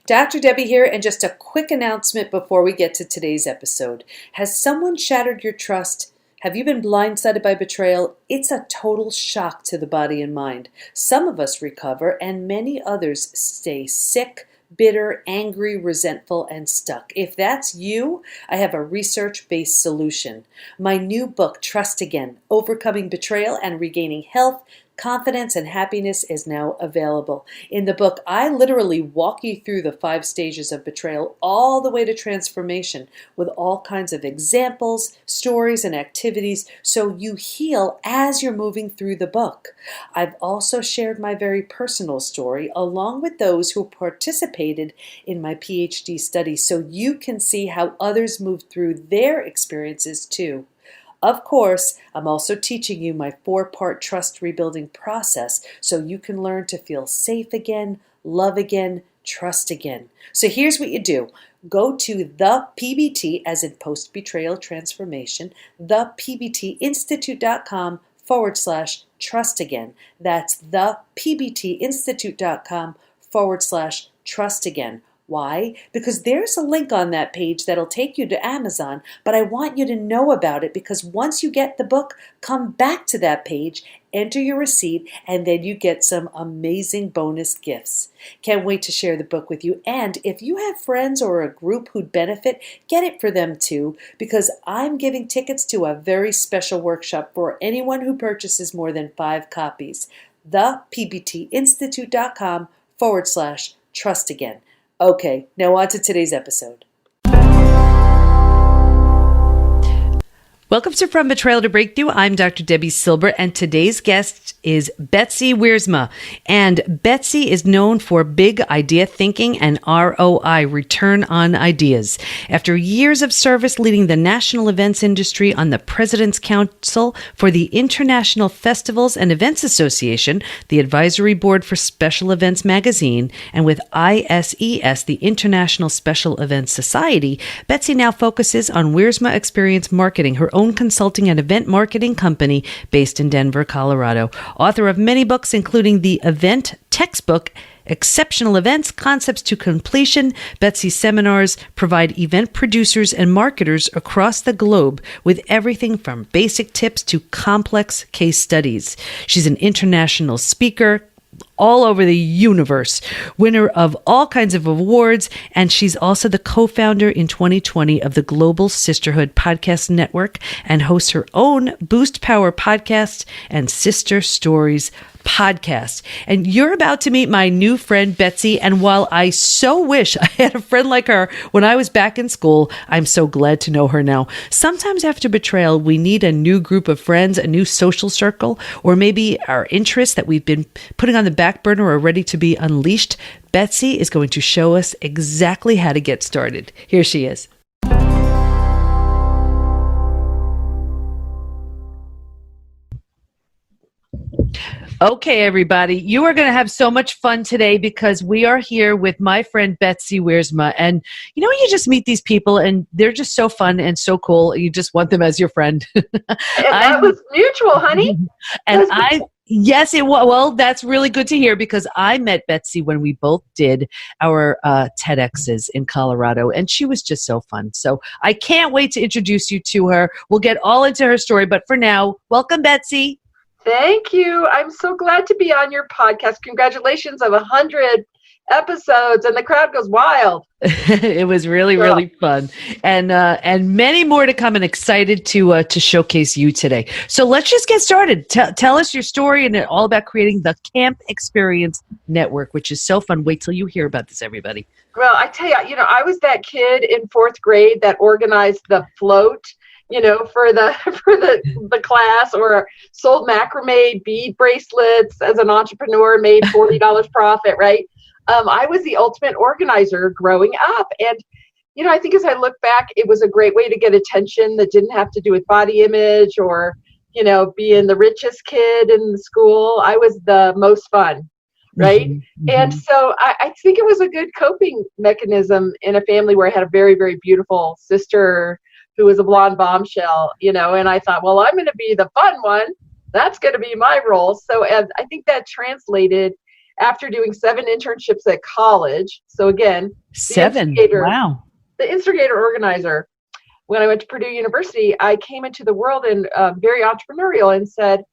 Dr. Debbie here, and just a quick announcement before we get to today's episode. Has someone shattered your trust? Have you been blindsided by betrayal? It's a total shock to the body and mind. Some of us recover, and many others stay sick, bitter, angry, resentful, and stuck. If that's you, I have a research-based solution. My new book, Trust Again: Overcoming Betrayal and Regaining Health, Confidence, and Happiness, is now available. In the book, I literally walk you through the 5 stages of betrayal all the way to transformation with all kinds of examples, stories, and activities so you heal as you're moving through the book. I've also shared my very personal story along with those who participated in my PhD study so you can see how others moved through their experiences too. Of course, I'm also teaching you my 4-part trust rebuilding process so you can learn to feel safe again, love again, trust again. So here's what you do. Go to the PBT, as in post-betrayal transformation, thepbtinstitute.com/trust again. That's thepbtinstitute.com/trust again. Why? Because there's a link on that page that'll take you to Amazon, but I want you to know about it because once you get the book, come back to that page, enter your receipt, and then you get some amazing bonus gifts. Can't wait to share the book with you. And if you have friends or a group who'd benefit, get it for them too, because I'm giving tickets to a very special workshop for anyone who purchases more than 5 copies. thepbtinstitute.com/trust again. Okay, now on to today's episode. Welcome to From Betrayal to Breakthrough. I'm Dr. Debbie Silber, and today's guest is Betsy Wiersma. And Betsy is known for big idea thinking and ROI, return on ideas. After years of service leading the national events industry on the President's Council for the International Festivals and Events Association, the Advisory Board for Special Events Magazine, and with ISES, the International Special Events Society, Betsy now focuses on Wiersma Experience Marketing, her own consulting and event marketing company based in Denver, Colorado. Author of many books, including the event textbook, Exceptional Events, Concepts to Completion. Betsy's seminars provide event producers and marketers across the globe with everything from basic tips to complex case studies. She's an international speaker, all over the universe, winner of all kinds of awards, and she's also the co-founder in 2020 of the Global Sisterhood Podcast Network and hosts her own Boost Power podcast and Sister Stories podcast. And you're about to meet my new friend, Betsy. And while I so wish I had a friend like her when I was back in school, I'm so glad to know her now. Sometimes after betrayal, we need a new group of friends, a new social circle, or maybe our interests that we've been putting on the back burner are ready to be unleashed. Betsy is going to show us exactly how to get started. Here she is. Okay, everybody, you are going to have so much fun today because we are here with my friend Betsy Wiersma. And you know, you just meet these people and they're just so fun and so cool. You just want them as your friend. And that was mutual, honey. And yes, it was. Well, that's really good to hear because I met Betsy when we both did our TEDx's in Colorado, and she was just so fun. So I can't wait to introduce you to her. We'll get all into her story, but for now, welcome, Betsy. Thank you. I'm so glad to be on your podcast. Congratulations on 100 episodes, and the crowd goes wild. It was really, really fun, and many more to come. And excited to showcase you today. So let's just get started. Tell us your story and all about creating the CampExperience Network, which is so fun. Wait till you hear about this, everybody. Well, I tell you, I was that kid in 4th grade that organized the float, for the class, or sold macrame bead bracelets as an entrepreneur, made $40 profit, right? I was the ultimate organizer growing up. And, I think as I look back, it was a great way to get attention that didn't have to do with body image or, being the richest kid in the school. I was the most fun, right? Mm-hmm. And so I think it was a good coping mechanism in a family where I had a very, very beautiful sister who was a blonde bombshell, and I thought, well, I'm going to be the fun one. That's going to be my role. So I think that translated after doing 7 internships at college. So again, 7. Wow. The instigator organizer, when I went to Purdue University, I came into the world and very entrepreneurial and said,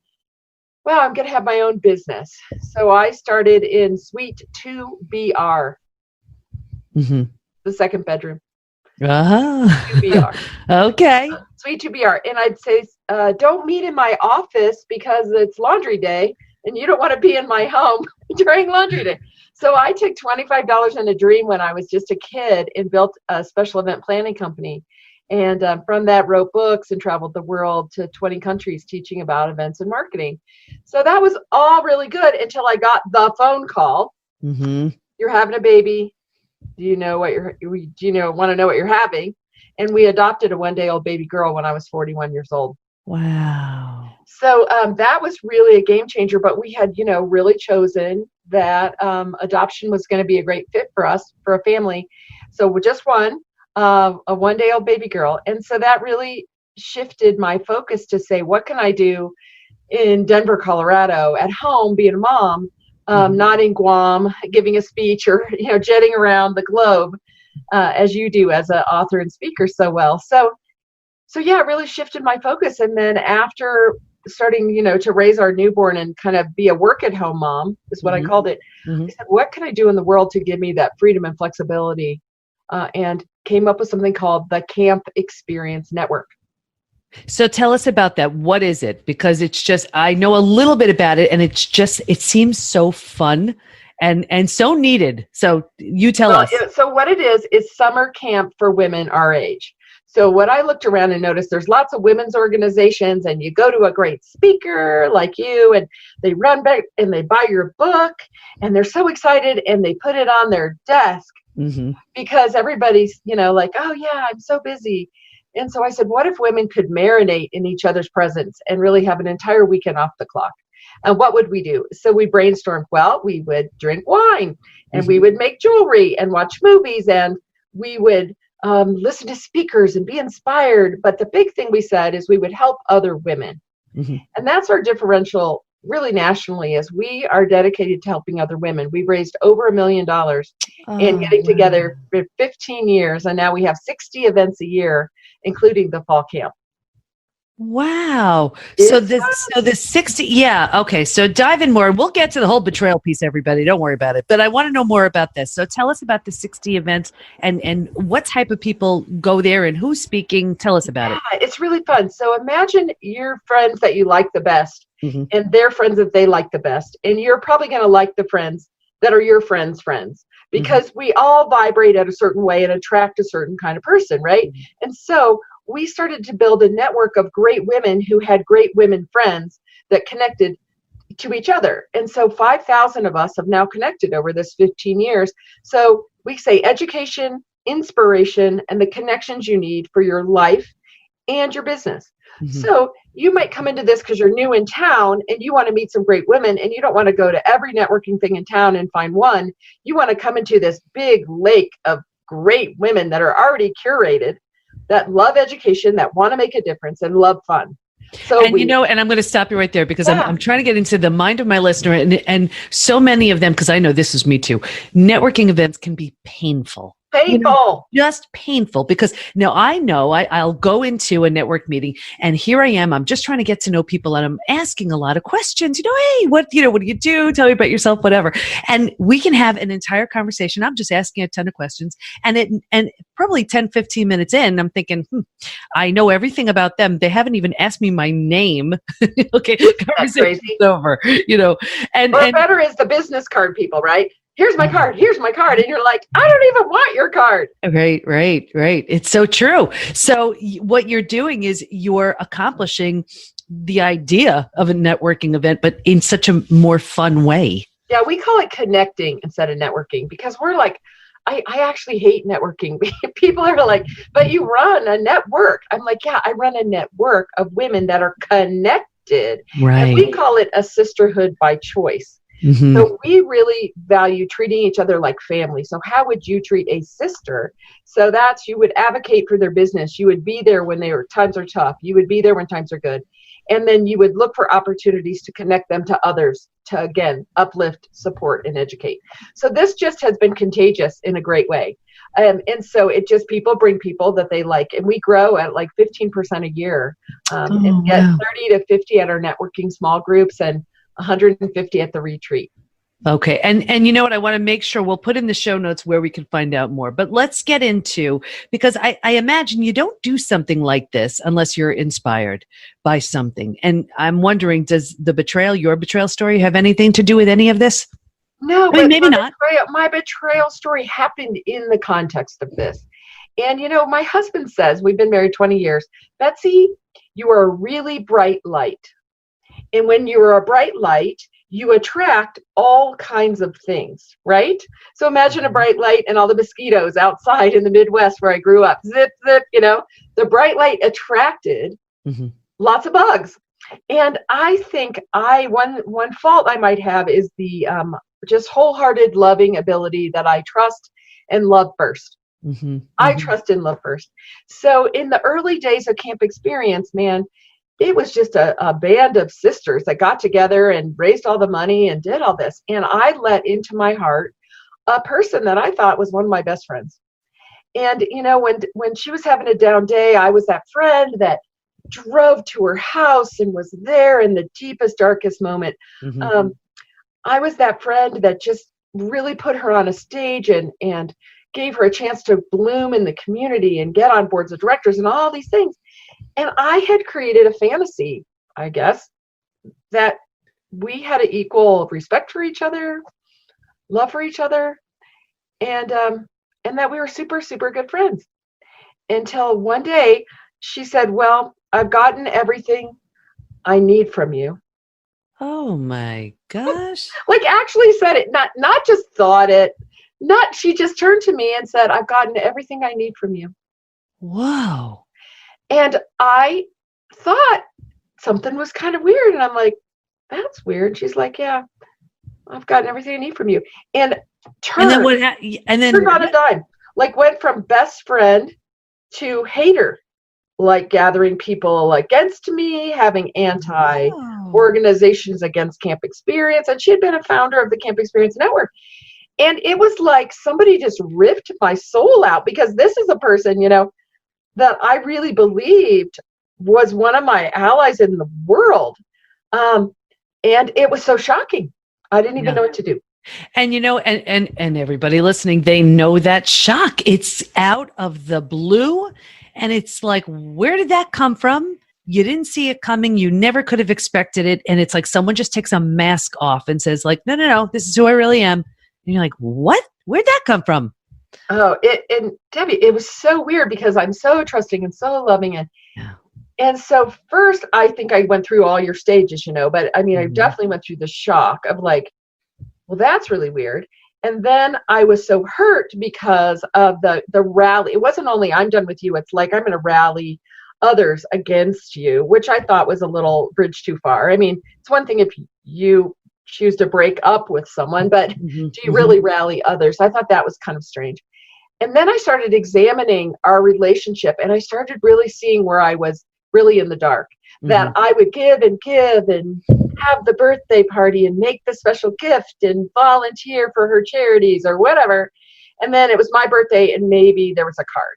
well, I'm going to have my own business. So I started in Suite 2BR, the second bedroom. 2BR. Okay. Suite 2BR. And I'd say, don't meet in my office because it's laundry day and you don't want to be in my home during laundry day. So I took $25 in a dream when I was just a kid and built a special event planning company. And from that, wrote books and traveled the world to 20 countries teaching about events and marketing. So that was all really good until I got the phone call. You're having a baby. Do you know what want to know what you're having? And we adopted a 1-day-old baby girl when I was 41 years old. Wow. So that was really a game changer, but we had, really chosen that adoption was going to be a great fit for us, for a family. So we just won a 1-day-old baby girl. And so that really shifted my focus to say, what can I do in Denver, Colorado, at home, being a mom, not in Guam, giving a speech or, jetting around the globe, as you do as an author and speaker so well. So yeah, it really shifted my focus. And then after starting, to raise our newborn and kind of be a work-at-home mom is what I called it. I said, what can I do in the world to give me that freedom and flexibility? And came up with something called the CampExperience Network. So tell us about that. What is it? Because it's just, I know a little bit about it and it seems so fun and so needed. So you tell us. So what it is summer camp for women our age. So what I looked around and noticed, there's lots of women's organizations and you go to a great speaker like you and they run back and they buy your book and they're so excited and they put it on their desk because everybody's, like, oh yeah, I'm so busy. And so I said, what if women could marinate in each other's presence and really have an entire weekend off the clock? And what would we do? So we brainstormed, well, we would drink wine and we would make jewelry and watch movies and we would listen to speakers and be inspired. But the big thing we said is we would help other women. And that's our differential really nationally, is we are dedicated to helping other women. We've raised over $1 million in getting together for 15 years. And now we have 60 events a year, including the fall camp. Wow. So the 60, yeah. Okay. So dive in more. We'll get to the whole betrayal piece, everybody. Don't worry about it. But I want to know more about this. So tell us about the 60 events and what type of people go there and who's speaking. Tell us about it. It's really fun. So imagine your friends that you like the best and their friends that they like the best. And you're probably going to like the friends that are your friends' friends, because we all vibrate at a certain way and attract a certain kind of person, right? And so we started to build a network of great women who had great women friends that connected to each other. And so 5,000 of us have now connected over this 15 years. So we say education, inspiration, and the connections you need for your life and your business. So you might come into this because you're new in town and you want to meet some great women and you don't want to go to every networking thing in town and find one. You want to come into this big lake of great women that are already curated, that love education, that want to make a difference and love fun. So and and I'm going to stop you right there because I'm trying to get into the mind of my listener and so many of them, because I know this is me too. Networking events can be painful. Just painful, because now I know I'll go into a network meeting and here I am. I'm just trying to get to know people and I'm asking a lot of questions. Hey, what do you do? Tell me about yourself, whatever. And we can have an entire conversation. I'm just asking a ton of questions. And probably 10, 15 minutes in, I'm thinking, I know everything about them. They haven't even asked me my name. Okay, conversation's over. And better is the business card people, right? Here's my card. Here's my card. And you're like, I don't even want your card. Right. It's so true. So what you're doing is you're accomplishing the idea of a networking event, but in such a more fun way. Yeah, we call it connecting instead of networking, because we're like, I actually hate networking. People are like, but you run a network. I'm like, yeah, I run a network of women that are connected. Right. And we call it a sisterhood by choice. So we really value treating each other like family. So how would you treat a sister? So that's, you would advocate for their business. You would be there when times are tough. You would be there when times are good. And then you would look for opportunities to connect them to others to, again, uplift, support, and educate. So this just has been contagious in a great way. And so it just, people bring people that they like, and we grow at like 15% a year, and get 30 to 50 at our networking small groups and 150 at the retreat. Okay. And you know what? I want to make sure we'll put in the show notes where we can find out more. But let's get into, because I imagine you don't do something like this unless you're inspired by something. And I'm wondering, does your betrayal story have anything to do with any of this? No, I mean, maybe not. My betrayal story happened in the context of this. And, my husband says, we've been married 20 years, Betsy, you are a really bright light. And when you're a bright light, you attract all kinds of things, right? So imagine a bright light and all the mosquitoes outside in the Midwest where I grew up. Zip, zip, the bright light attracted lots of bugs. And I think one fault I might have is the just wholehearted loving ability that I trust and love first. I trust and love first. So in the early days of Camp Experience, man, it was just a band of sisters that got together and raised all the money and did all this. And I let into my heart a person that I thought was one of my best friends. And, when she was having a down day, I was that friend that drove to her house and was there in the deepest, darkest moment. I was that friend that just really put her on a stage and gave her a chance to bloom in the community and get on boards of directors and all these things. And I had created a fantasy, I guess, that we had an equal respect for each other, love for each other, and that we were super, super good friends. Until one day she said, well, I've gotten everything I need from you. Oh my gosh. Like actually said it, not just thought it, she just turned to me and said, I've gotten everything I need from you. Wow. And I thought something was kind of weird. And I'm like, that's weird. She's like, yeah, I've gotten everything I need from you. And turned on a dime. Like went from best friend to hater, like gathering people against me, having anti-organizations against Camp Experience. And she had been a founder of the Camp Experience Network. And it was like somebody just ripped my soul out, because this is a person, that I really believed was one of my allies in the world. And it was so shocking. I didn't even know what to do. And, and everybody listening, they know that shock. It's out of the blue. And it's like, where did that come from? You didn't see it coming. You never could have expected it. And it's like someone just takes a mask off and says like, no, this is who I really am. And you're like, what? Where'd that come from? Oh, and Debbie, it was so weird because I'm so trusting and so loving. And so first, I think I went through all your stages, but I mean, I definitely went through the shock of like, well, that's really weird. And then I was so hurt because of the rally. It wasn't only I'm done with you. It's like, I'm going to rally others against you, which I thought was a little bridge too far. I mean, it's one thing if you choose to break up with someone, but do you really rally others? I thought that was kind of strange. And then I started examining our relationship, and I started really seeing where I was really in the dark, that I would give and have the birthday party and make the special gift and volunteer for her charities or whatever. And then it was my birthday and maybe there was a card.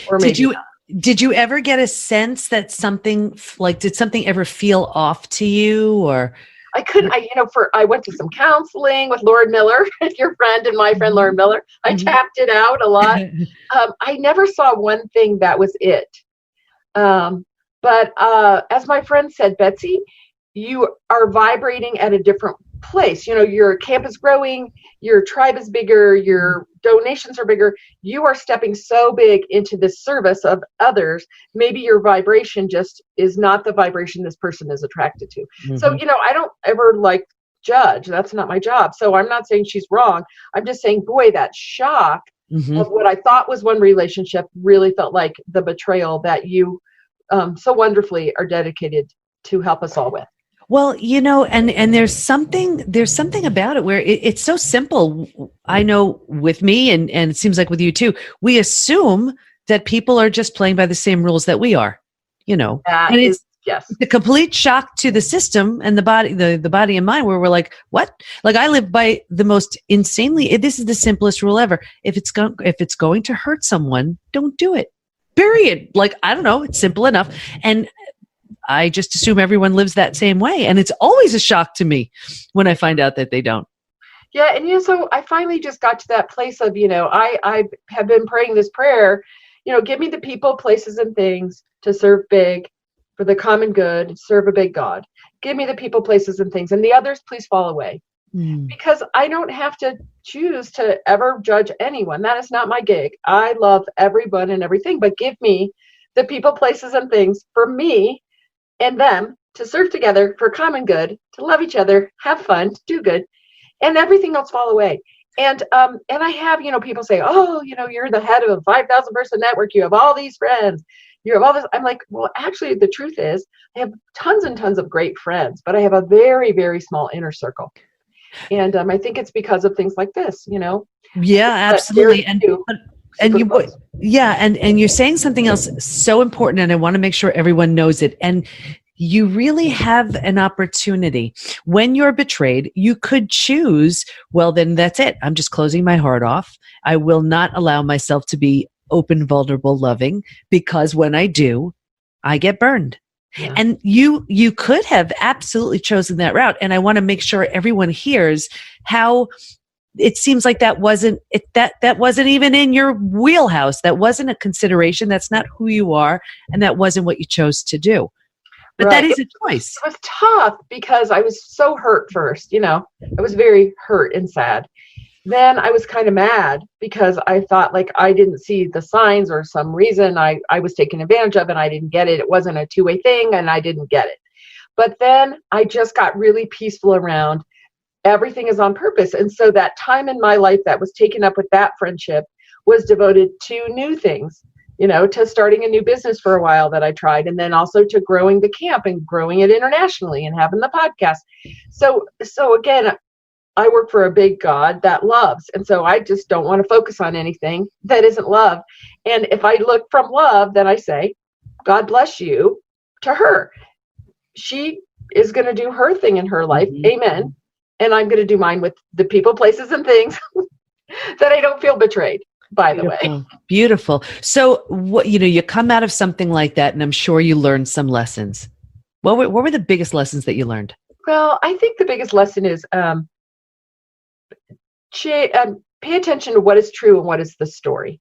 Or maybe Did you ever get a sense that did something ever feel off to you, or? I went to some counseling with Lauren Miller, your friend and my friend Lauren Miller. I tapped it out a lot. I never saw one thing that was it. But as my friend said, Betsy, you are vibrating at a different place. Your camp is growing, your tribe is bigger, your donations are bigger. You are stepping so big into this service of others. Maybe your vibration just is not the vibration this person is attracted to. So, I don't ever judge. That's not my job. So I'm not saying she's wrong. I'm just saying, boy, that shock of what I thought was one relationship really felt like the betrayal that you so wonderfully are dedicated to help us all with. Well, and there's something about it where it's so simple. I know with me, and it seems like with you too, we assume that people are just playing by the same rules that we are, and Yes. The complete shock to the system and the body and mind, where we're like, what? Like, I live by the most insanely, this is the simplest rule ever. If it's going to hurt someone, don't do it. Period. Like, I don't know. It's simple enough. And I just assume everyone lives that same way. And it's always a shock to me when I find out that they don't. Yeah. And, so I finally just got to that place of, I have been praying this prayer, give me the people, places, and things to serve big for the common good, serve a big God. Give me the people, places, and things, and the others, please fall away. Because I don't have to choose to ever judge anyone. That is not my gig. I love everyone and everything, but give me the people, places, and things for me and them to serve together for common good, to love each other, have fun, to do good, and everything else fall away. And I have, people say, oh, you're the head of a 5,000 person network. You have all these friends. You have all this. I'm like, well, actually, the truth is I have tons and tons of great friends, but I have a very, very small inner circle. And I think it's because of things like this, Yeah, absolutely. And you're saying something else so important, and I want to make sure everyone knows it. And you really have an opportunity. When you're betrayed, you could choose, well, then that's it. I'm just closing my heart off. I will not allow myself to be open, vulnerable, loving, because when I do, I get burned. Yeah. And you could have absolutely chosen that route. And I want to make sure everyone hears how it seems like that wasn't even in your wheelhouse. That wasn't a consideration. That's not who you are. And that wasn't what you chose to do. But that is a choice. It was tough because I was so hurt first. I was very hurt and sad. Then I was kind of mad because I thought like I didn't see the signs, or some reason I was taken advantage of and I didn't get it. It wasn't a two-way thing and I didn't get it. But then I just got really peaceful around everything is on purpose. And so that time in my life that was taken up with that friendship was devoted to new things, to starting a new business for a while that I tried, and then also to growing the camp and growing it internationally and having the podcast. So again, I work for a big God that loves. And so I just don't want to focus on anything that isn't love. And if I look from love, then I say, God bless you to her. She is going to do her thing in her life. Mm-hmm. Amen. And I'm going to do mine with the people, places, and things that I don't feel betrayed, by the way. Beautiful. So what, you come out of something like that, and I'm sure you learned some lessons. What were the biggest lessons that you learned? Well, I think the biggest lesson is, pay attention to what is true and what is the story.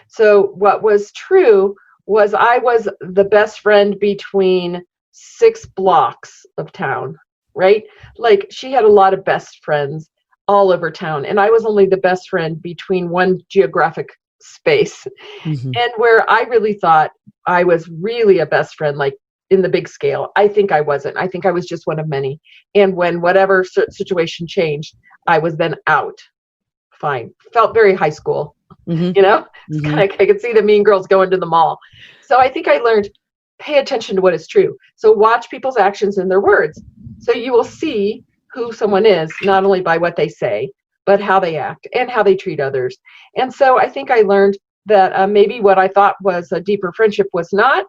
So what was true was I was the best friend between 6 blocks of town, right? Like she had a lot of best friends all over town, and I was only the best friend between one geographic space. Mm-hmm. And where I really thought I was really a best friend, like in the big scale, I think I wasn't. I think I was just one of many. And when whatever situation changed, I was then out. Fine. Felt very high school, mm-hmm. Mm-hmm. I could see the mean girls going to the mall. So I think I learned, pay attention to what is true. So watch people's actions and their words. So you will see who someone is, not only by what they say, but how they act and how they treat others. And so I think I learned that maybe what I thought was a deeper friendship was not,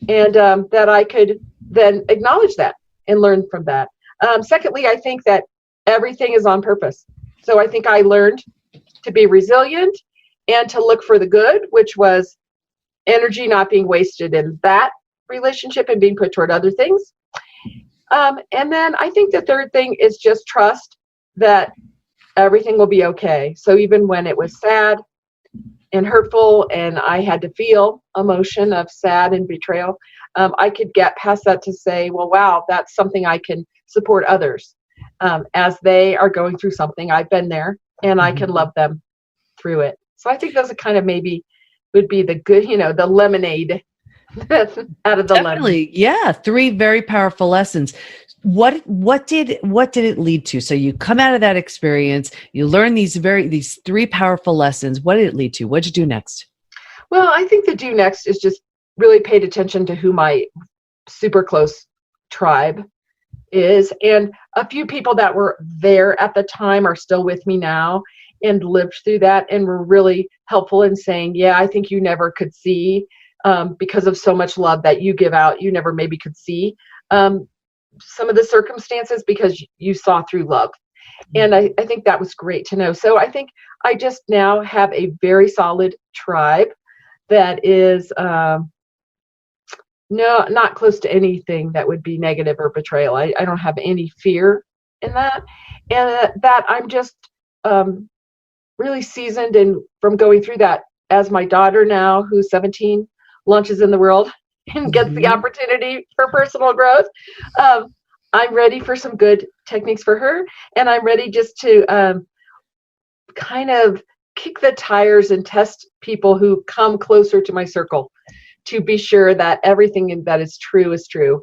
and that I could then acknowledge that and learn from that. Secondly, I think that everything is on purpose. So I think I learned to be resilient and to look for the good, which was energy not being wasted in that relationship and being put toward other things. And then I think the third thing is just trust that everything will be okay. So even when it was sad and hurtful and I had to feel emotion of sad and betrayal, I could get past that to say, well, wow, that's something I can support others. As they are going through something, I've been there, and I can love them through it. So I think those are kind of maybe would be the good, the lemonade out of the lemon. Yeah. 3 very powerful lessons. What did it lead to? So you come out of that experience, you learn these 3 powerful lessons. What did it lead to? What'd you do next? Well, I think the do next is just really paid attention to who my super close tribe is. And a few people that were there at the time are still with me now and lived through that and were really helpful in saying, yeah, I think you never could see because of so much love that you give out. You never maybe could see some of the circumstances because you saw through love. And I think that was great to know. So I think I just now have a very solid tribe that is not close to anything that would be negative or betrayal. I don't have any fear in that. And that I'm just really seasoned and from going through that as my daughter now, who's 17, launches in the world and gets the opportunity for personal growth. I'm ready for some good techniques for her. And I'm ready just to kind of kick the tires and test people who come closer to my circle to be sure that everything that is true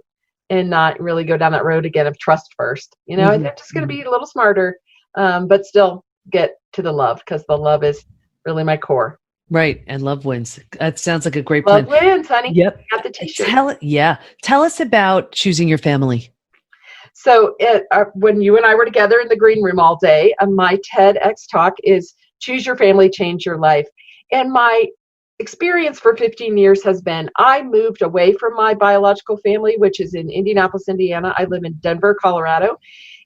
and not really go down that road again of trust first. You know, I'm just going to be a little smarter, but still get to the love because the love is really my core. Right. And love wins. That sounds like a great plan. Love wins, honey. Yep. Got the t-shirt. Tell us about choosing your family. So when you and I were together in the green room all day, my TEDx talk is Choose Your Family, Change Your Life. And my experience for 15 years has been, I moved away from my biological family, which is in Indianapolis, Indiana. I live in Denver, Colorado.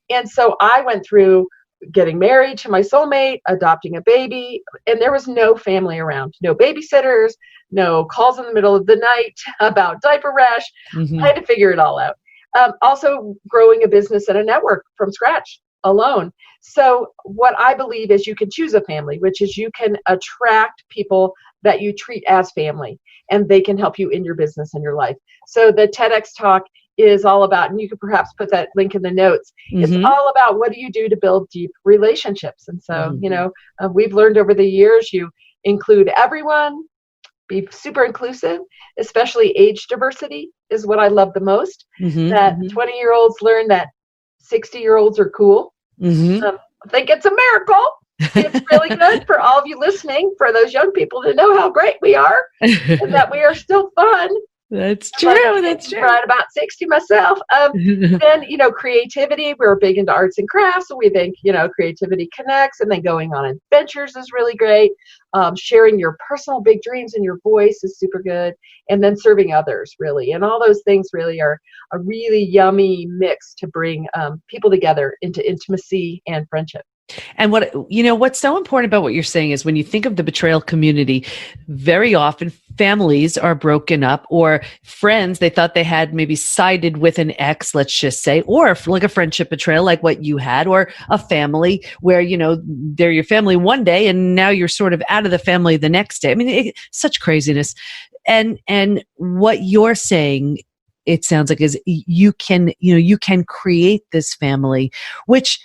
And so I went through getting married to my soulmate, adopting a baby, and there was no family around, no babysitters, no calls in the middle of the night about diaper rash. I had to figure it all out. Also growing a business and a network from scratch alone. So what I believe is you can choose a family, which is you can attract people that you treat as family, and they can help you in your business and your life. So the TEDx talk is all about, and you could perhaps put that link in the notes. It's all about what do you do to build deep relationships. And so, you know, we've learned over the years, you include everyone, be super inclusive, especially age diversity is what I love the most. That 20-year-olds learn that 60-year-olds are cool. I think it's a miracle. It's really good for all of you listening, for those young people to know how great we are and that we are still fun. That's true. That's true. Right about 60 myself. Then, you know, creativity. We're big into arts and crafts. So we think, you know, creativity connects, and then going on adventures is really great. Sharing your personal big dreams and your voice is super good. And then serving others, really. And all those things really are a really yummy mix to bring people together into intimacy and friendship. And what's so important about what you're saying is when you think of the betrayal community, very often families are broken up, or friends, they thought they had maybe sided with an ex, let's just say, or like a friendship betrayal like what you had, or a family where, you know, they're your family one day and now you're sort of out of the family the next day. I mean, such craziness. And what you're saying, it sounds like, is you can create this family, which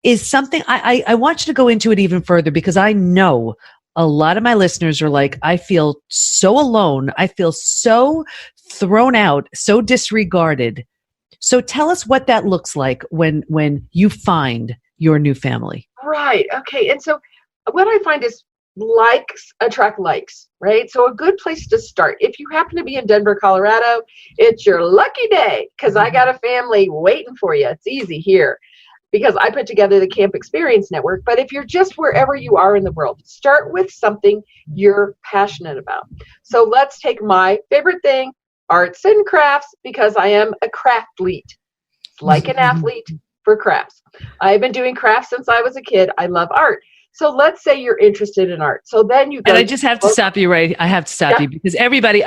is something I want you to go into it even further, because I know a lot of my listeners are like, I feel so alone. I feel so thrown out, so disregarded. So tell us what that looks like when you find your new family. Right. Okay. And so what I find is likes attract likes, right? So a good place to start, if you happen to be in Denver, Colorado, it's your lucky day, because I got a family waiting for you. It's easy here, because I put together the CampExperience Network. But if you're just wherever you are in the world, start with something you're passionate about. So let's take my favorite thing, arts and crafts, because I am a crafthlete, like an athlete for crafts. I've been doing crafts since I was a kid. I love art. So let's say you're interested in art. So then you go. And I just have to stop you, right? I have to stop you, because everybody,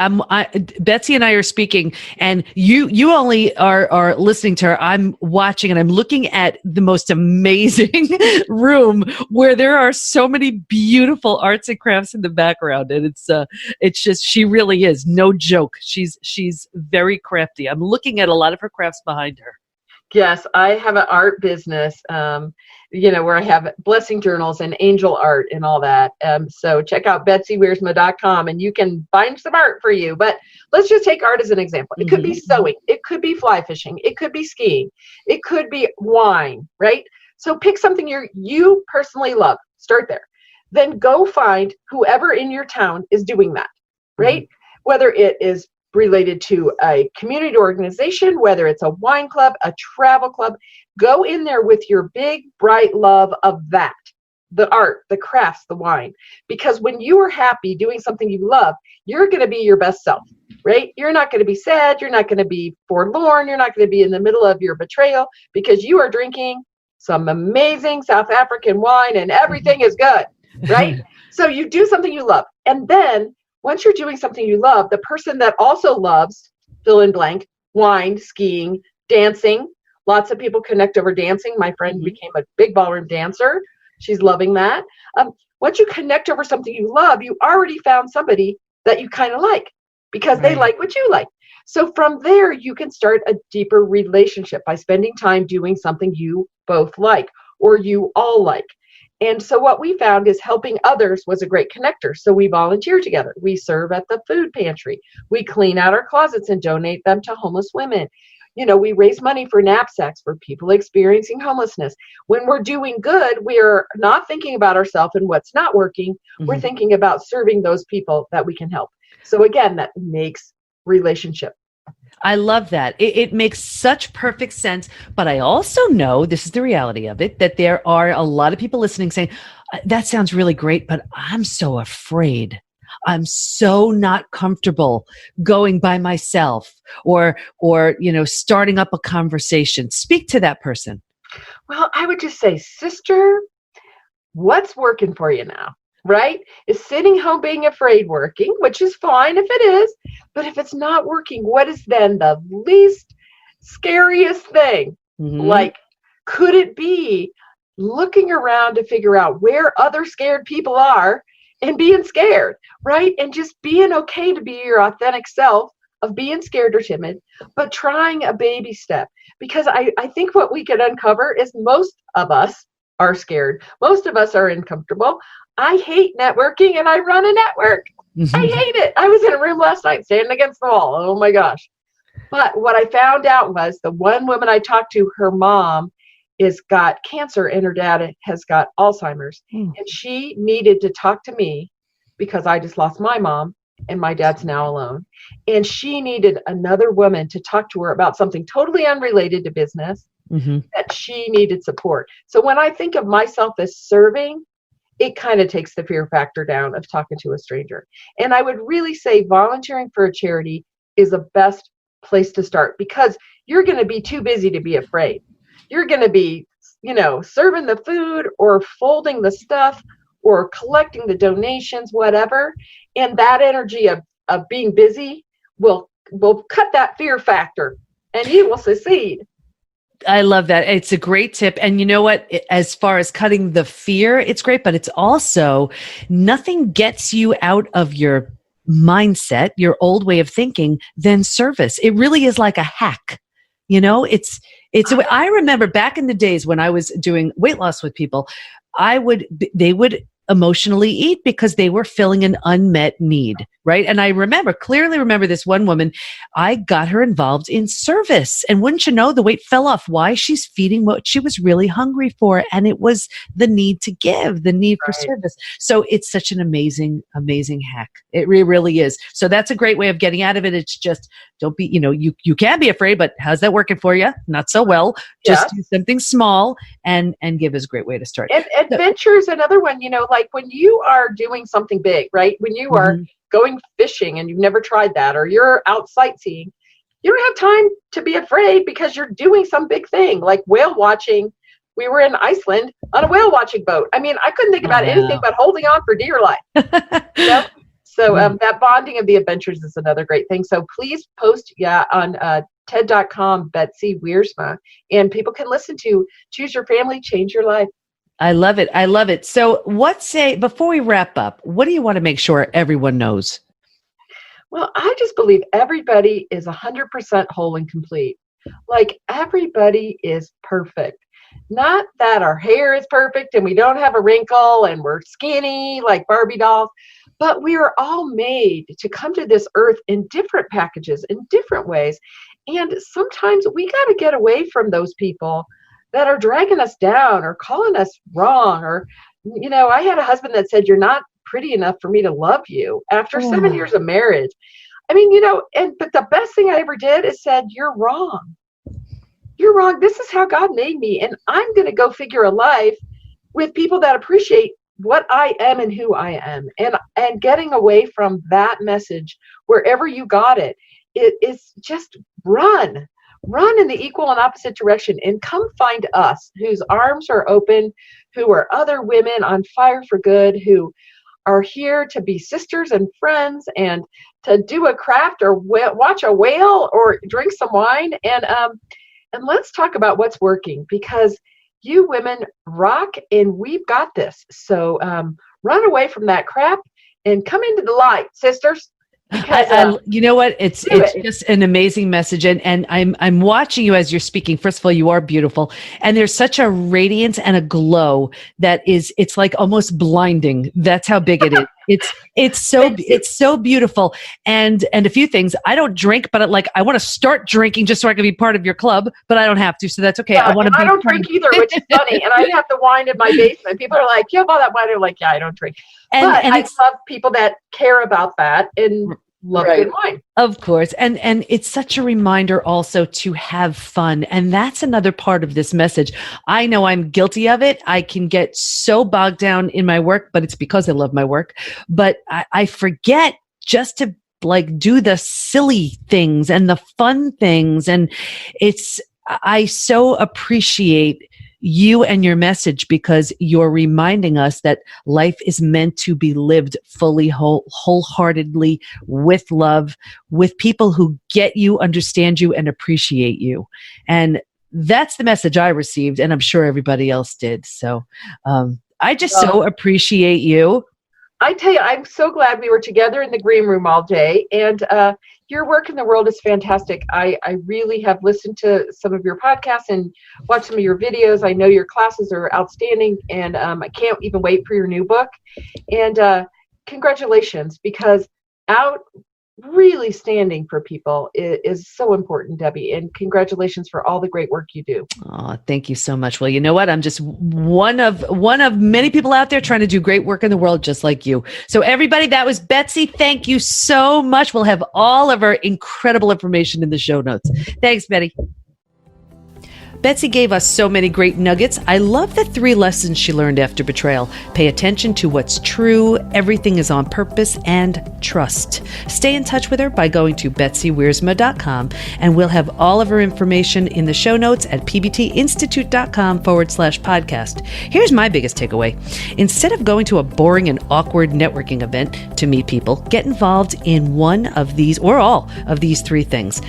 Betsy and I are speaking, and you only are listening to her. I'm watching, and I'm looking at the most amazing room where there are so many beautiful arts and crafts in the background, and it's just, she really is no joke. She's very crafty. I'm looking at a lot of her crafts behind her. Yes, I have an art business, where I have blessing journals and angel art and all that. So check out BetsyWiersma.com and you can find some art for you. But let's just take art as an example. It could be sewing. It could be fly fishing. It could be skiing. It could be wine, right? So pick something you personally love. Start there. Then go find whoever in your town is doing that, right? Whether it is related to a community organization, whether it's a wine club, a travel club, go in there with your big, bright love of that. the art, the crafts, the wine. Because when you are happy doing something you love, you're going to be your best self, right? You're not going to be sad. You're not going to be forlorn. You're not going to be in the middle of your betrayal because you are drinking some amazing South African wine and everything is good, right? So you do something you love. And then once you're doing something you love, the person that also loves, fill in blank, wine, skiing, dancing. Lots of people connect over dancing. My friend became a big ballroom dancer. She's loving that. Once you connect over something you love, you already found somebody that you kind of like because they like what you like. So from there, you can start a deeper relationship by spending time doing something you both like or you all like. And so what we found is helping others was a great connector. So we volunteer together. We serve at the food pantry. We clean out our closets and donate them to homeless women. You know, we raise money for knapsacks for people experiencing homelessness. When we're doing good, we're not thinking about ourselves and what's not working. We're thinking about serving those people that we can help. So again, that makes relationship. I love that. It makes such perfect sense. But I also know, this is the reality of it, that there are a lot of people listening saying, that sounds really great, but I'm so afraid. I'm so not comfortable going by myself or, you know, starting up a conversation. Speak to that person. Well, I would just say, sister, what's working for you now? Right? Is sitting home being afraid working, which is fine if it is, but if it's not working, what is then the least scariest thing? Like, could it be looking around to figure out where other scared people are and being scared, right? And just being okay to be your authentic self of being scared or timid, but trying a baby step. Because I think what we could uncover is most of us are scared. Most of us are uncomfortable. I hate networking and I run a network. I hate it. I was in a room last night standing against the wall. Oh my gosh. But what I found out was the one woman I talked to, her mom is got cancer and her dad has got Alzheimer's. And she needed to talk to me because I just lost my mom and my dad's now alone. And she needed another woman to talk to her about something totally unrelated to business, that she needed support. So when I think of myself as serving, it kind of takes the fear factor down of talking to a stranger. And I would really say volunteering for a charity is the best place to start because you're going to be too busy to be afraid. You're going to be, you know, serving the food or folding the stuff or collecting the donations, whatever. And that energy of being busy will cut that fear factor and you will succeed. I love that. It's a great tip. And you know what? As far as cutting the fear, it's great, but it's also nothing gets you out of your mindset, your old way of thinking, than service. It really is like a hack. You know, I remember back in the days when I was doing weight loss with people, they would emotionally eat because they were filling an unmet need, right? And I clearly remember this one woman, I got her involved in service. And wouldn't you know, the weight fell off. Why? She's feeding what she was really hungry for. And it was the need to give, the need for service. So it's such an amazing, amazing hack. It really is. So that's a great way of getting out of it. It's just, don't be, you know, you can be afraid, but how's that working for you? Not so well. Just do something small and give is a great way to start. And adventure is another one, you know, like when you are doing something big, right? When you are going fishing and you've never tried that, or you're out sightseeing, you don't have time to be afraid because you're doing some big thing like whale watching. We were in Iceland on a whale watching boat. I mean, I couldn't think about anything but holding on for dear life. You know? So that bonding of the adventures is another great thing. So please post on TED.com, Betsy Wiersma, and people can listen to Choose Your Family, Change Your Life. I love it. I love it. So before we wrap up, what do you want to make sure everyone knows? Well, I just believe everybody is 100% whole and complete. Like everybody is perfect. Not that our hair is perfect and we don't have a wrinkle and we're skinny like Barbie dolls, but we are all made to come to this earth in different packages, in different ways. And sometimes we got to get away from those people that are dragging us down or calling us wrong. Or, you know, I had a husband that said, "You're not pretty enough for me to love you," after 7 years of marriage. I mean, you know, but the best thing I ever did is said, "You're wrong. You're wrong. This is how God made me. And I'm going to go figure a life with people that appreciate what I am and who I am, and getting away from that message wherever you got it. It is just run in the equal and opposite direction, and come find us, whose arms are open, who are other women on fire for good, who are here to be sisters and friends, and to do a craft or watch a whale or drink some wine, and let's talk about what's working, because you women rock, and we've got this. So run away from that crap and come into the light, sisters. Because, you know what? It's just an amazing message. And I'm watching you as you're speaking. First of all, you are beautiful. And there's such a radiance and a glow it's like almost blinding. That's how big it is. It's so beautiful. And a few things. I don't drink, but I want to start drinking just so I can be part of your club, but I don't have to. So that's okay. Yeah, I don't drink either, which is funny. And I have the wine in my basement. People are like, you have all that wine? I'm like, yeah, I don't drink. And I love people that care about that and love good wine. Of course. And it's such a reminder also to have fun. And that's another part of this message. I know I'm guilty of it. I can get so bogged down in my work, but it's because I love my work. But I forget just to do the silly things and the fun things. And I so appreciate you and your message, because you're reminding us that life is meant to be lived fully, wholeheartedly, with love, with people who get you, understand you, and appreciate you. And that's the message I received, and I'm sure everybody else did. So I just so appreciate you. I tell you, I'm so glad we were together in the green room all day, and your work in the world is fantastic. I really have listened to some of your podcasts and watched some of your videos. I know your classes are outstanding, and I can't even wait for your new book. And congratulations, because out really standing for people is so important, Debbie. And congratulations for all the great work you do. Oh, thank you so much. Well, you know what? I'm just one of many people out there trying to do great work in the world, just like you. So everybody, that was Betsy. Thank you so much. We'll have all of our incredible information in the show notes. Thanks, Betty. Betsy gave us so many great nuggets. I love the 3 lessons she learned after betrayal. Pay attention to what's true, everything is on purpose, and trust. Stay in touch with her by going to betsywiersma.com, and we'll have all of her information in the show notes at pbtinstitute.com/podcast. Here's my biggest takeaway. Instead of going to a boring and awkward networking event to meet people, get involved in one of these or all of these 3 things.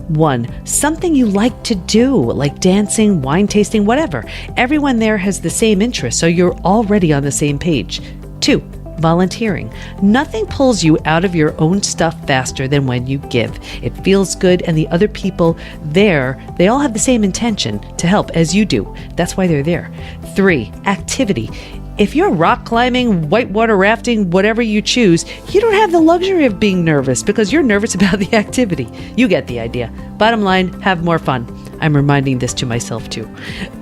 1, something you like to do, like dancing, wine tasting, whatever. Everyone there has the same interest, so you're already on the same page. 2, volunteering. Nothing pulls you out of your own stuff faster than when you give. It feels good, and the other people there, they all have the same intention to help as you do. That's why they're there. 3, activity. If you're rock climbing, whitewater rafting, whatever you choose, you don't have the luxury of being nervous because you're nervous about the activity. You get the idea. Bottom line, have more fun. I'm reminding this to myself too.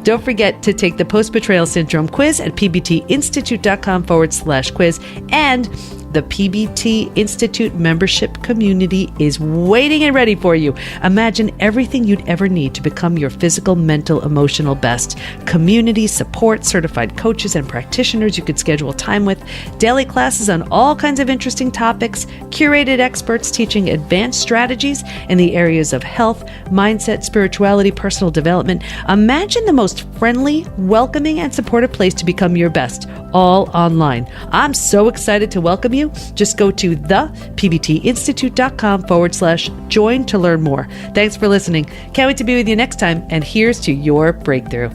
Don't forget to take the Post-Betrayal Syndrome quiz at pbtinstitute.com/quiz, and the PBT Institute membership community is waiting and ready for you. Imagine everything you'd ever need to become your physical, mental, emotional best. Community support, certified coaches and practitioners you could schedule time with, daily classes on all kinds of interesting topics, curated experts teaching advanced strategies in the areas of health, mindset, spirituality, personal development. Imagine the most friendly, welcoming, and supportive place to become your best, all online. I'm so excited to welcome you. Just go to thepbtinstitute.com/join to learn more. Thanks for listening. Can't wait to be with you next time. And here's to your breakthrough.